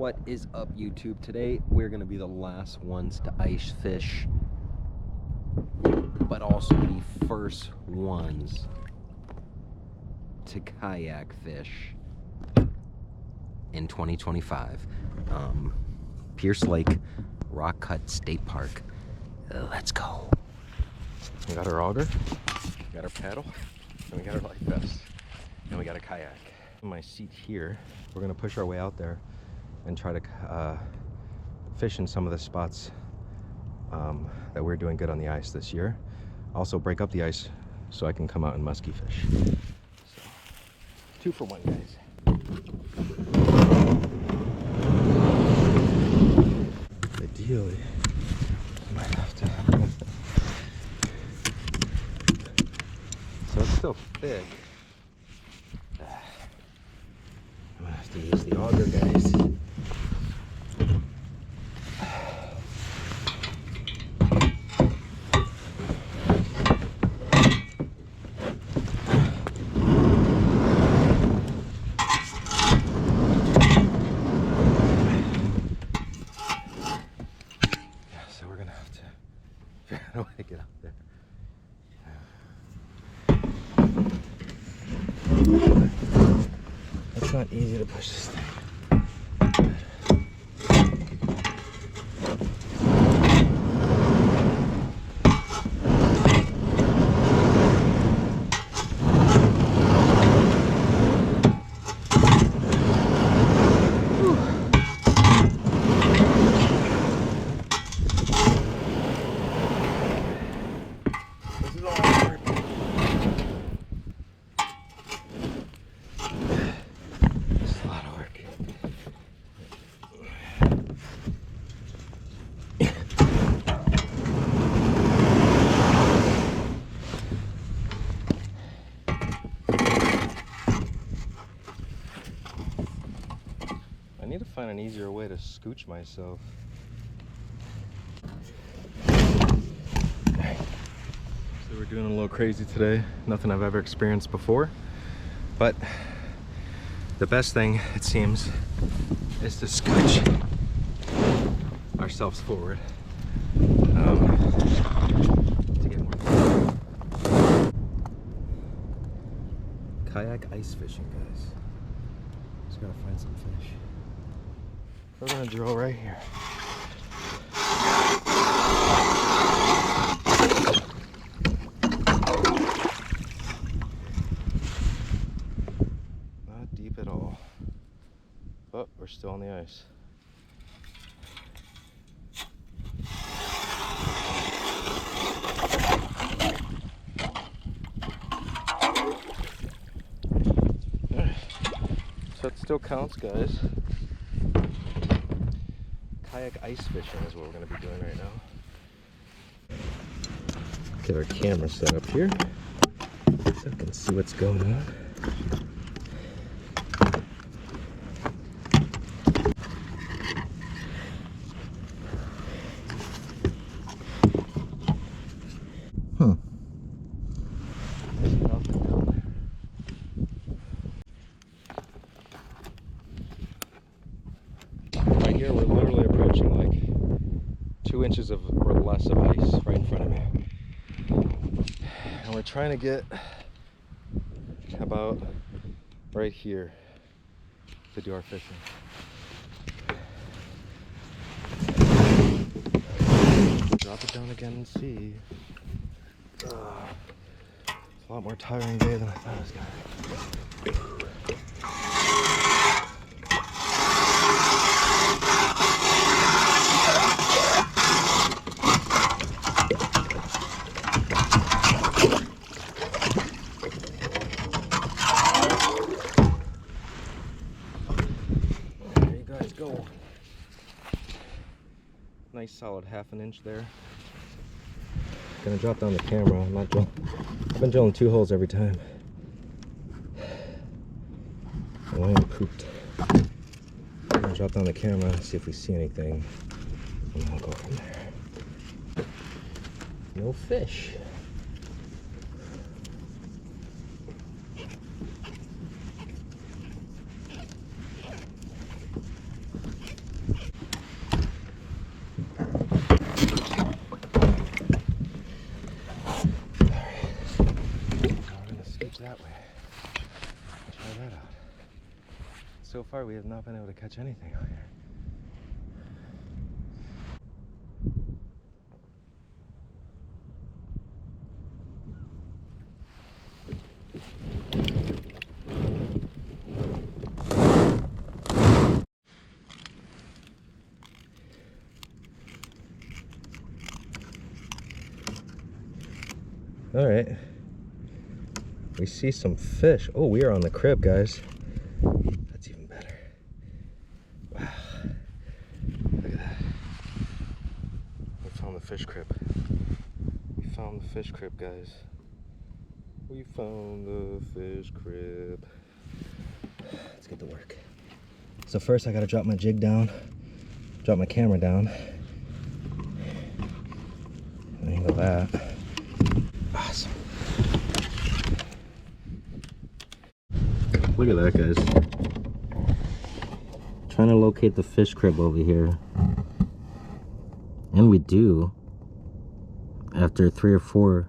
What is up, YouTube? Today we're gonna be the last ones to ice fish, but also the first ones to kayak fish in 2025. Pierce Lake, Rock Cut State Park. Let's go. We got our auger, we got our paddle, and we got our life vest, and we got a kayak. In my seat here, we're gonna push our way out there and try to fish in some of the spots that we're doing good on the ice this year. Also break up the ice so I can come out and musky fish. So, 2 for 1, guys. Ideally, I might have to. So it's still thick. I'm gonna have to use the auger, guys. How do I get up there? It's not easy to push this thing. I need to find an easier way to scooch myself. So we're doing a little crazy today. Nothing I've ever experienced before. But the best thing, it seems, is to scooch ourselves forward. To get more. Kayak ice fishing, guys. Just gotta find some fish. We're gonna drill right here. Not deep at all, but we're still on the ice. So it still counts, guys. Kayak ice fishing is what we're going to be doing right now. Get our camera set up here so I can see what's going on. Right here, we're literally approaching like 2 inches of or less of ice right in front of me, and we're trying to get about right here to do our fishing. Drop it down again and see. It's a lot more tiring day than I thought it was gonna be. Go. Nice solid 1/2 inch there. Gonna drop down the camera. I'm not drilling. I've been drilling 2 holes every time. Oh, I am pooped. I'm gonna drop down the camera and see if we see anything, and we'll go from there. No fish. far we have not been able to catch anything out here. All right, we see some fish. Oh, we are on the crib, guys. That's even better. Wow, look at that. We found the fish crib. We found the fish crib, guys. We found the fish crib. Let's get to work. So first I gotta drop my jig down, drop my camera down. Angle that. Awesome. Look at that, guys. Trying to locate the fish crib over here. And we do. After 3 or 4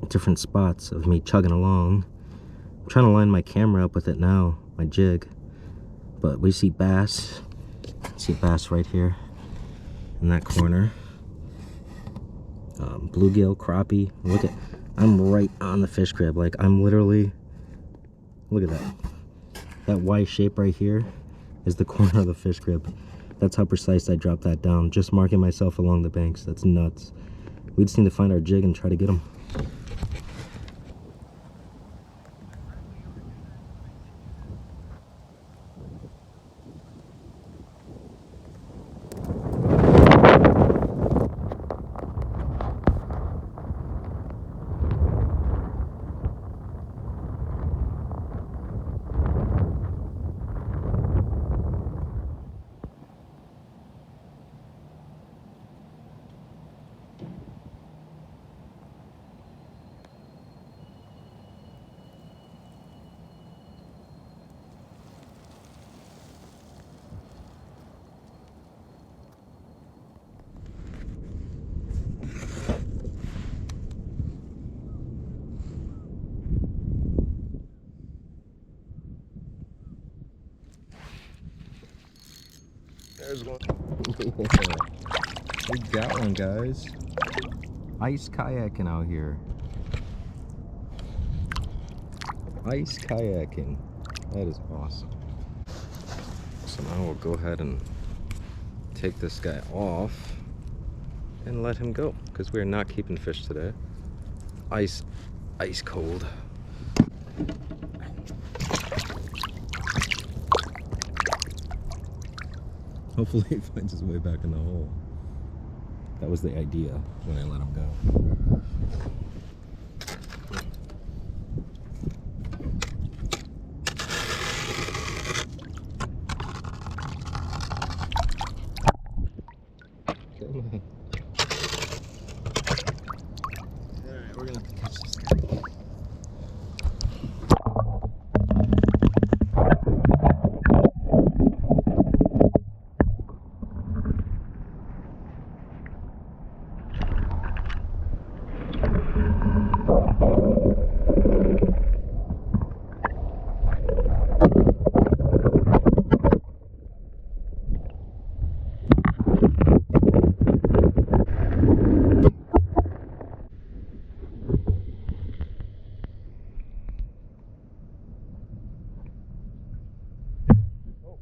different spots of me chugging along. I'm trying to line my camera up with it now, my jig. But we see bass. See bass right here in that corner. Bluegill, crappie. Look at, I'm right on the fish crib. Like, I'm literally, look at that. That Y shape right here is the corner of the fish crib. That's how precise I dropped that down. Just marking myself along the banks. That's nuts. We just need to find our jig and try to get them. There's one. We got one, guys. Ice kayaking out here. Ice kayaking. That is awesome. So now we'll go ahead and take this guy off and let him go, because we are not keeping fish today. Ice cold. Hopefully he finds his way back in the hole. That was the idea when I let him go. Come on. Alright, we're gonna have to catch this guy.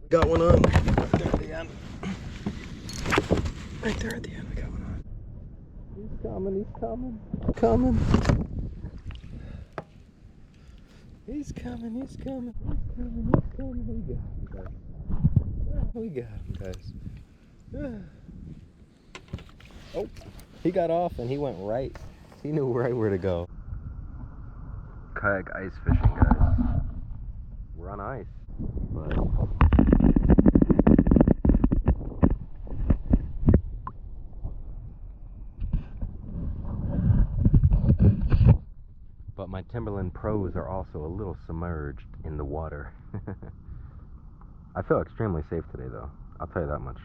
Got one on. Right there at the end. Right there at the end, we got one on. He's coming, he's coming. Coming. He's coming, he's coming. He's coming, he's coming. We got him, guys. Oh, he got off and he went right. He knew right where to go. Kayak ice fishing, guys. We're on ice, but my Timberland Pros are also a little submerged in the water. I feel extremely safe today, though. I'll tell you that much.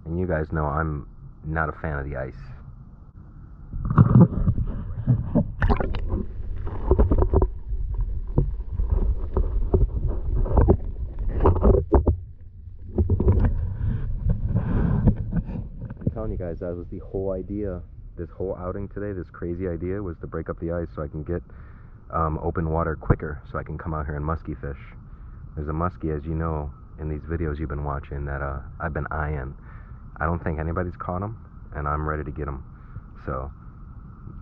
And you guys know I'm not a fan of the ice. telling you guys, that was the whole idea. This whole outing today, this crazy idea, was to break up the ice so I can get open water quicker, so I can come out here and muskie fish. There's a muskie, as you know, in these videos you've been watching, that I've been eyeing. I don't think anybody's caught them, and I'm ready to get them. So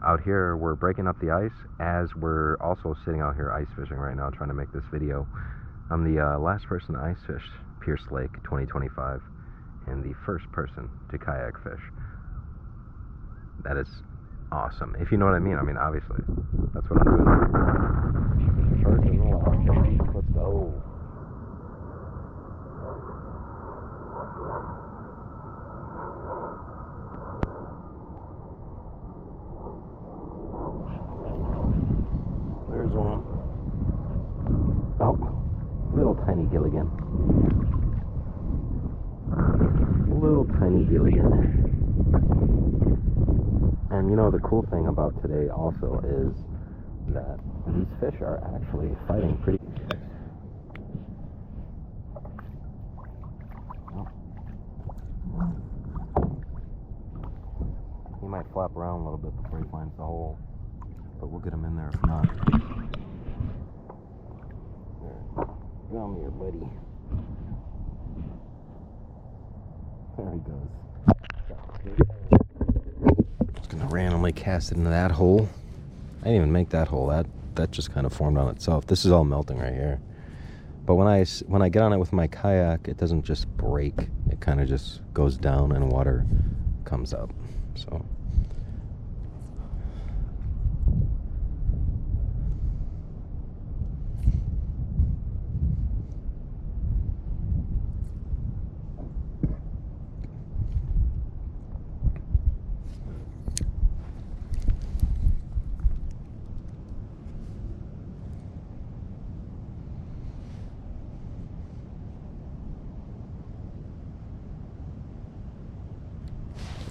out here, we're breaking up the ice as we're also sitting out here ice fishing right now, trying to make this video. I'm the last person to ice fish Pierce Lake 2025, and the first person to kayak fish. That is awesome, if you know what I mean. I mean, obviously, that's what I'm doing. Charging off. Let's go. There's one. Oh, little tiny Gilligan. Little tiny Gilligan. And you know, the cool thing about today also is that these fish are actually fighting pretty good. He might flap around a little bit before he finds the hole, but we'll get him in there if not. Come here, buddy. There he goes. Just gonna randomly cast it into that hole. I didn't even make that hole. That just kind of formed on itself. This is all melting right here. But when I get on it with my kayak, it doesn't just break. It kind of just goes down and water comes up. So.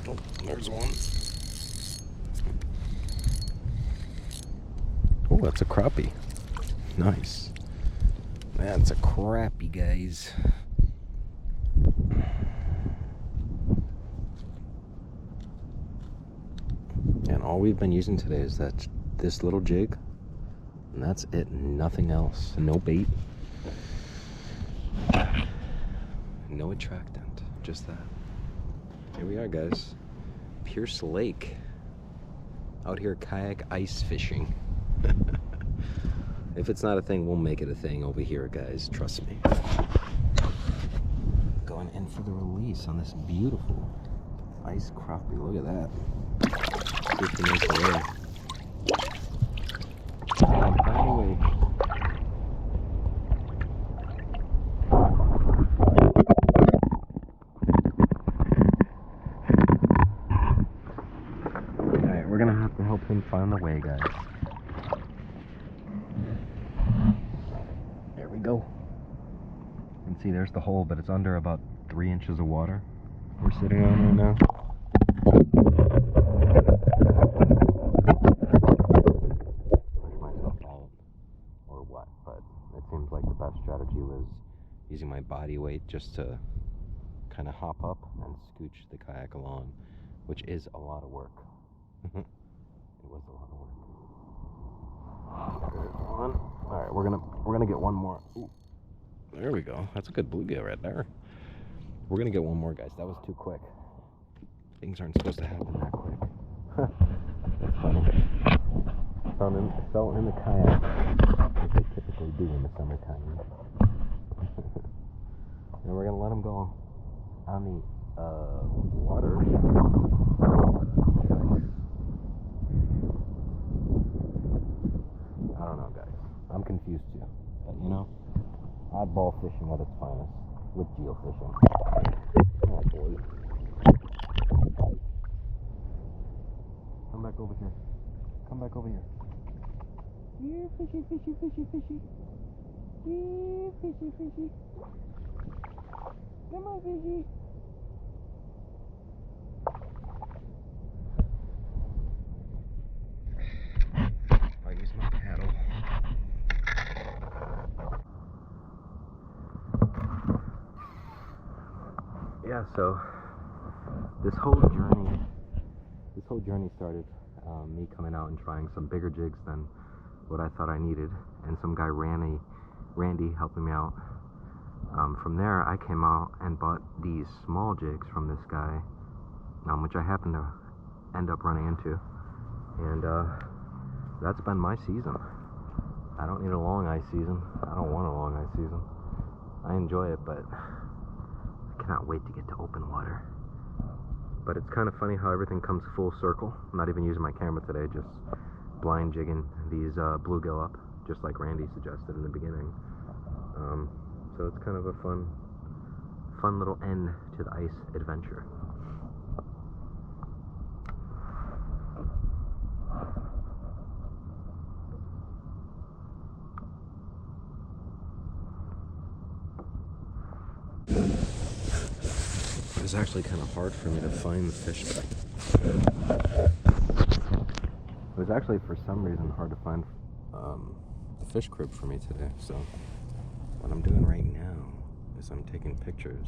Oh, there's one. Oh, that's a crappie. Nice. That's a crappie, guys. And all we've been using today is this little jig. And that's it. Nothing else. No bait. No attractant. Just that. Here we are, guys. Pierce Lake. Out here kayak ice fishing. If it's not a thing, we'll make it a thing over here, guys. Trust me. Going in for the release on this beautiful ice crappie. Look at that. See if he makes it away. Finally. We're gonna have to help him find the way, guys. There we go. You can see there's the hole, but it's under about 3 inches of water we're sitting on right now. Push myself out or what, but it seems like the best strategy was using my body weight just to kind of hop up and scooch the kayak along, which is a lot of work. It was a lot of work. There's one. All right, we're gonna get one more. Ooh, there we go. That's a good bluegill right there. We're gonna get one more, guys. That was too quick. Things aren't supposed to happen that quick. That's funny. Fell in the kayak, as they typically do in the summertime. And we're gonna let them go on the water. I don't know, guys. I'm confused too. But you know, oddball fishing at its finest with geofishing. Oh boy. Come back over here. Come back over here. Here, fishy, fishy, fishy, fishy. Here, fishy, fishy. Come on, fishy. I'll use my paddle. Yeah, so This whole journey started me coming out and trying some bigger jigs than what I thought I needed, and some guy Randy helping me out. From there, I came out and bought these small jigs from this guy, which I happened to end up running into, and that's been my season. I don't need a long ice season. I don't want a long ice season. I enjoy it, but I cannot wait to get to open water. But it's kind of funny how everything comes full circle. I'm not even using my camera today, just blind jigging these bluegill up, just like Randy suggested in the beginning. So it's kind of a fun little end to the ice adventure. It was actually kind of hard for me to find the fish today. It was actually, for some reason, hard to find the fish crib for me today. So what I'm doing right now is I'm taking pictures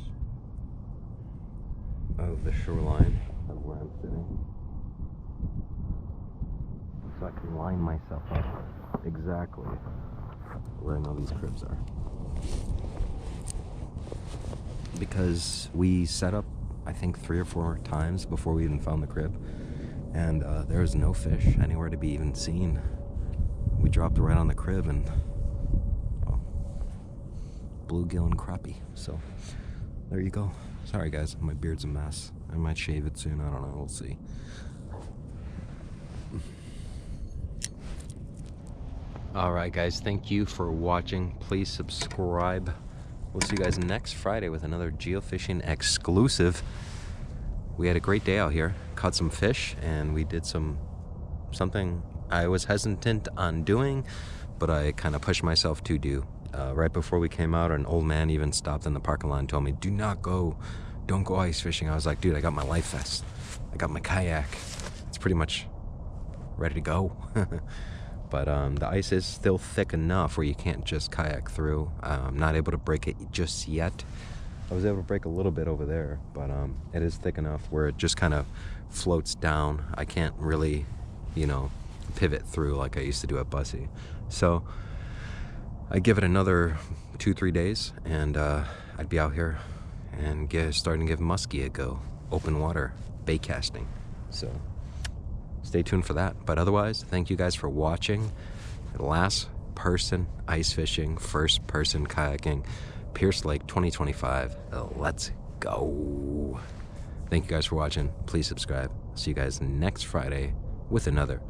of the shoreline of where I'm sitting, so I can line myself up exactly where I know these cribs are. Because we set up, I think, 3 or 4 times before we even found the crib, and there was no fish anywhere to be even seen. We dropped right on the crib, and bluegill and crappie. So there you go. Sorry guys, my beard's a mess. I might shave it soon, I don't know, we'll see. Alright guys, thank you for watching. Please subscribe. We'll see you guys next Friday with another geofishing exclusive. We had a great day out here, caught some fish, and we did something I was hesitant on doing, but I kind of pushed myself to do. Right before we came out, an old man even stopped in the parking lot and told me, don't go ice fishing. I was like, dude, I got my life vest, I got my kayak, it's pretty much ready to go. But the ice is still thick enough where you can't just kayak through. I'm not able to break it just yet. I was able to break a little bit over there, but it is thick enough where it just kind of floats down. I can't really, pivot through like I used to do at Bussy. So I give it another 2-3 days, and I'd be out here and starting to give muskie a go. Open water, bait casting. So stay tuned for that. But otherwise, thank you guys for watching. Last person ice fishing, first person kayaking, Pierce Lake 2025. Let's go. Thank you guys for watching. Please subscribe. See you guys next Friday with another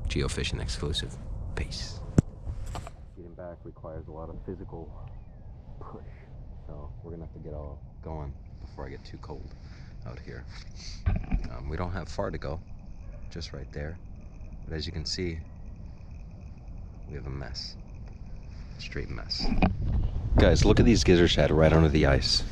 geofishing exclusive. Peace. Getting back requires a lot of physical push, so we're gonna have to get all going before I get too cold out here. We don't have far to go, just right there, but as you can see, we have a mess. Straight mess. Guys, look at these gizzard shad right under the ice.